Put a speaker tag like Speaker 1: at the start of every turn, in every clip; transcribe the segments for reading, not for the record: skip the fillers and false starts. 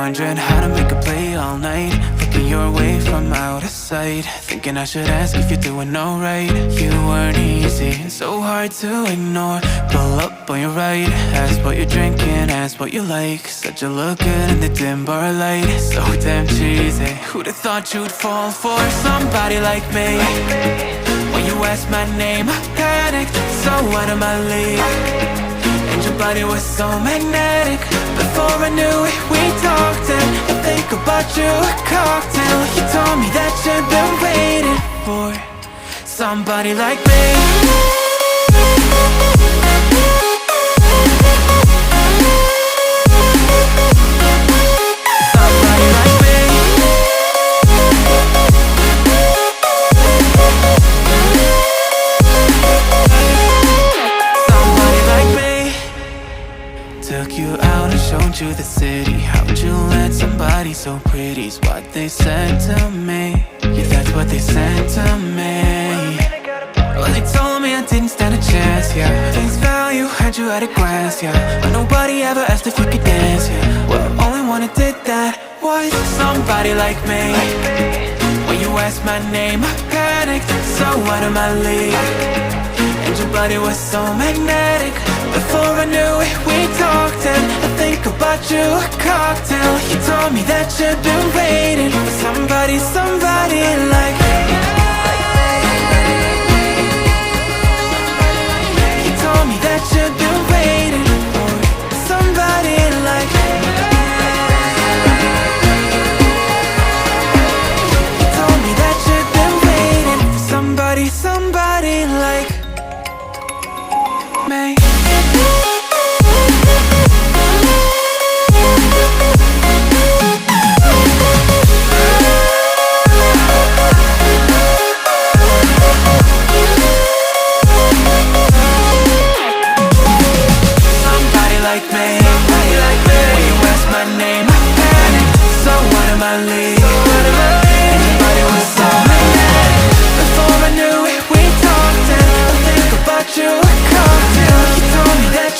Speaker 1: wondering how to make a play all night, looking your way from out of sight, thinking I should ask if you're doing alright. You weren't easy, so hard to ignore. Pull up on your right, ask what you're drinking, ask what you like. Said you look good in the dim bar light, so damn cheesy. Who'd have thought you'd fall for somebody like me? When you asked my name, I panicked, so out of my league. And your body was so magnetic. Before I knew it, we talked, and I think about you a cocktail. You told me that you've been waiting for somebody like me. Took you out and showed you the city. How'd you let somebody so pretty's what they said to me? Yeah, that's what they said to me. Well, they told me I didn't stand a chance, yeah. Face value, had you at a glance, yeah. But nobody ever asked if you could dance, yeah. Well, only one who did that was somebody like me. When you asked my name, I panicked, so out of my league. And your body was so magnetic. Before I knew it, we talked, and I think about you a cocktail. You told me that you've been waiting for somebody like me. You told me that you've been waiting for somebody like me. You told me that you've been waiting for somebody like me. You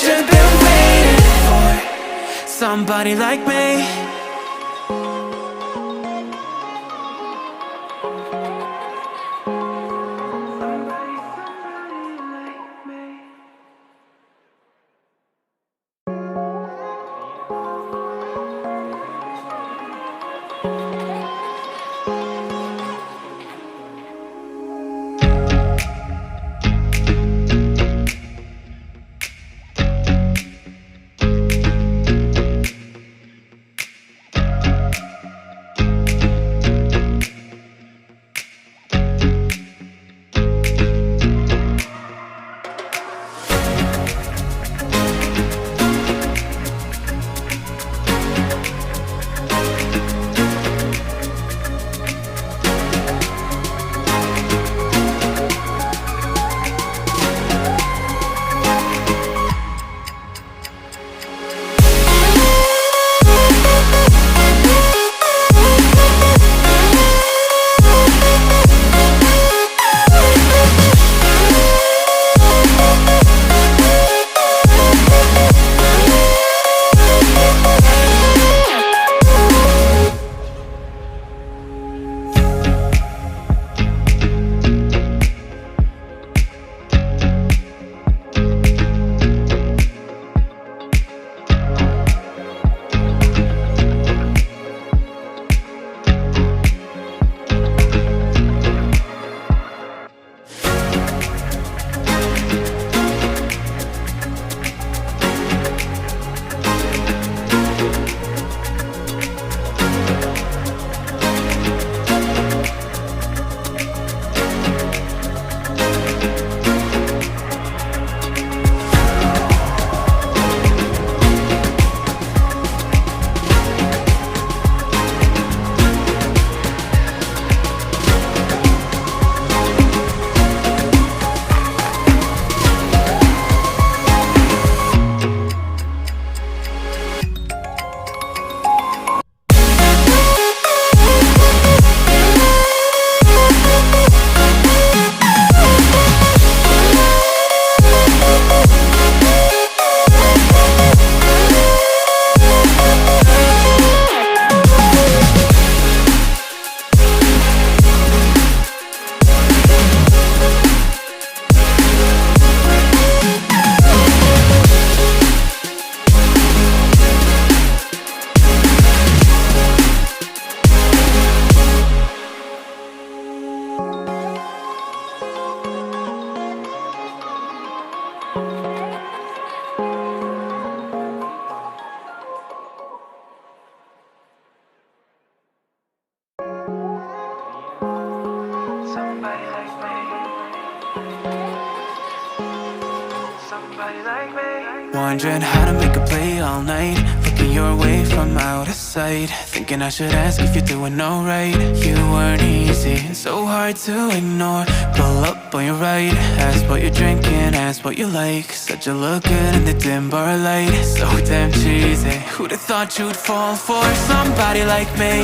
Speaker 1: Wondering how to make a play all night, looking your way from out of sight, thinking I should ask if you're doing alright. You weren't easy, so hard to ignore. Pull up on your right, ask what you're drinking, ask what you like. Said you look good in the dim bar light, so damn cheesy. Who'd have thought you'd fall for somebody like me?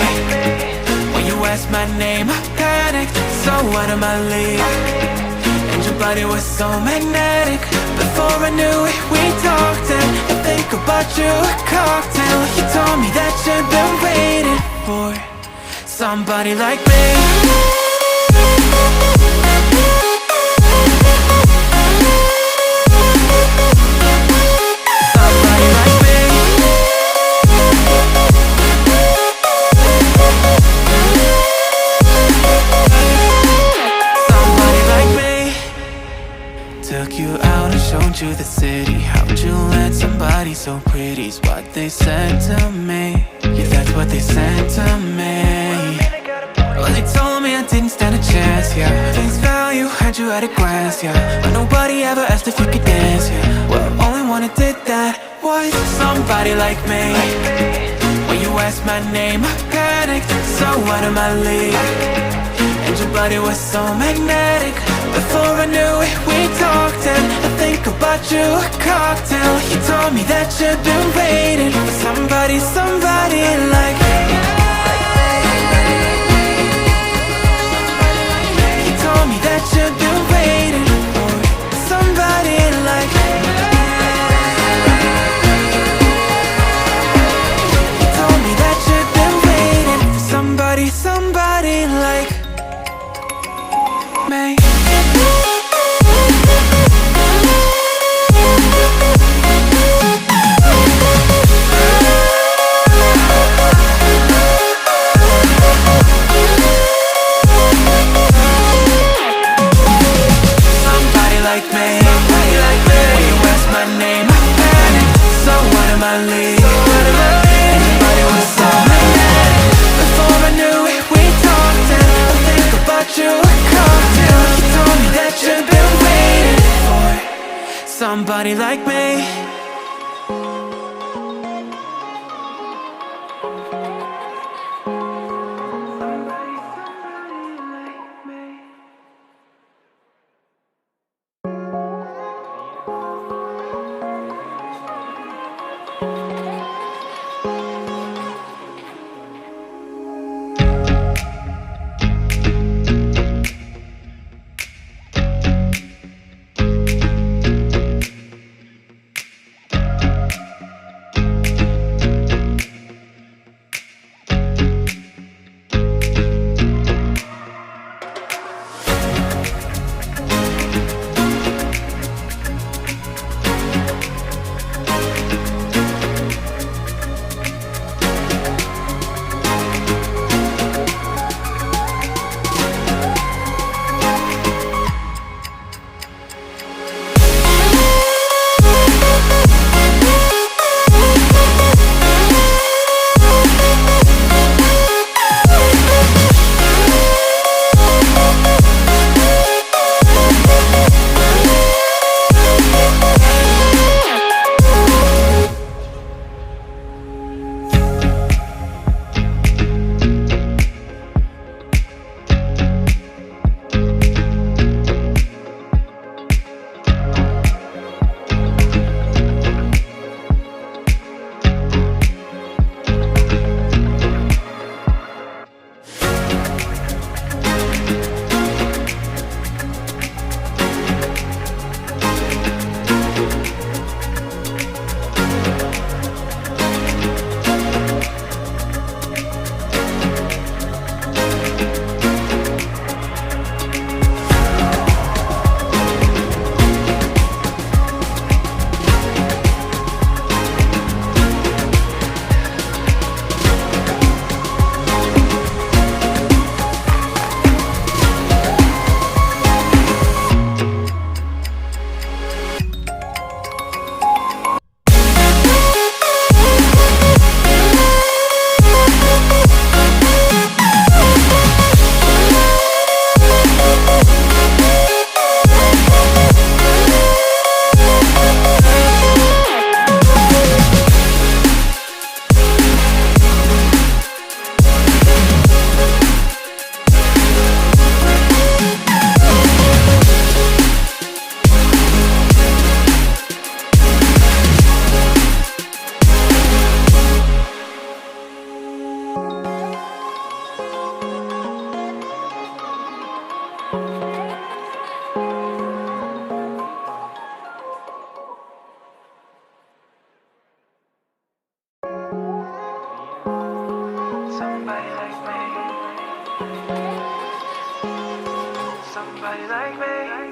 Speaker 1: When you asked my name, I panicked, so out of my league. And your body was so magnetic. Before I knew it, we talked, and I think about you a cocktail. You told me that you've been waiting for somebody like me. Somebody like me. Somebody like me. Took you out and showed you the city. How'd you let somebody so pretty's what they said to me? Yeah, that's what they said to me. Well, they told me I didn't stand a chance, yeah. Face value, had you at a glance, yeah. But nobody ever asked if you could dance, yeah. Well, only one who did that was somebody like me. When you asked my name, I panicked, so out of my league. And your body was so magnetic. Before I knew it, we talked, and I think about you a cocktail. You told me that you've been waiting for somebody, somebody like me. You told me that you've been waiting for somebody like me. You told me that you've been waiting for somebody, somebody like me. Somebody like me.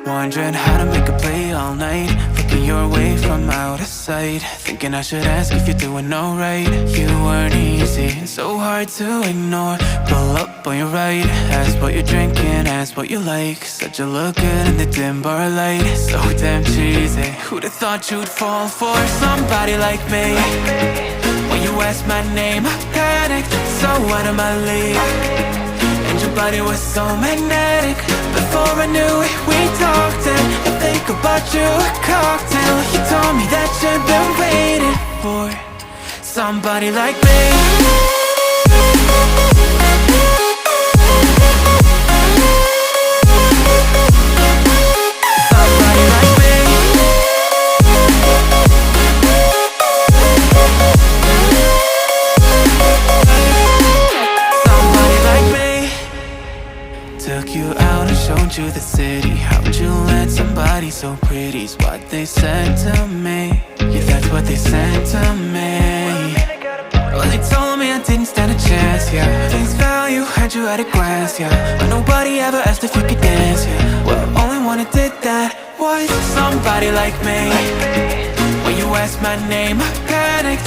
Speaker 1: Wondering how to make a play all night, looking your way from out of sight, thinking I should ask if you're doing alright. You weren't easy and so hard to ignore. Pull up on your right, ask what you're drinking, ask what you like. Said you look good in the dim bar light, so damn cheesy. Who'd have thought you'd fall for somebody like me? When you asked my name, I panicked, so out of my league. And your body was so magnetic. Before I knew it, we talked, and I think about you a cocktail. You told me that you've been waiting for somebody like me. Somebody like me. Somebody like me. Took you out and showed you the city. How'd you let somebody so pretty's what they said to me? Yeah, that's what they said to me. Well, they told me I didn't stand a chance, yeah. Face value, had you at a glance, yeah. But nobody ever asked if you could dance, yeah. Well, the only one who did that was somebody like me. When you asked my name, I panicked.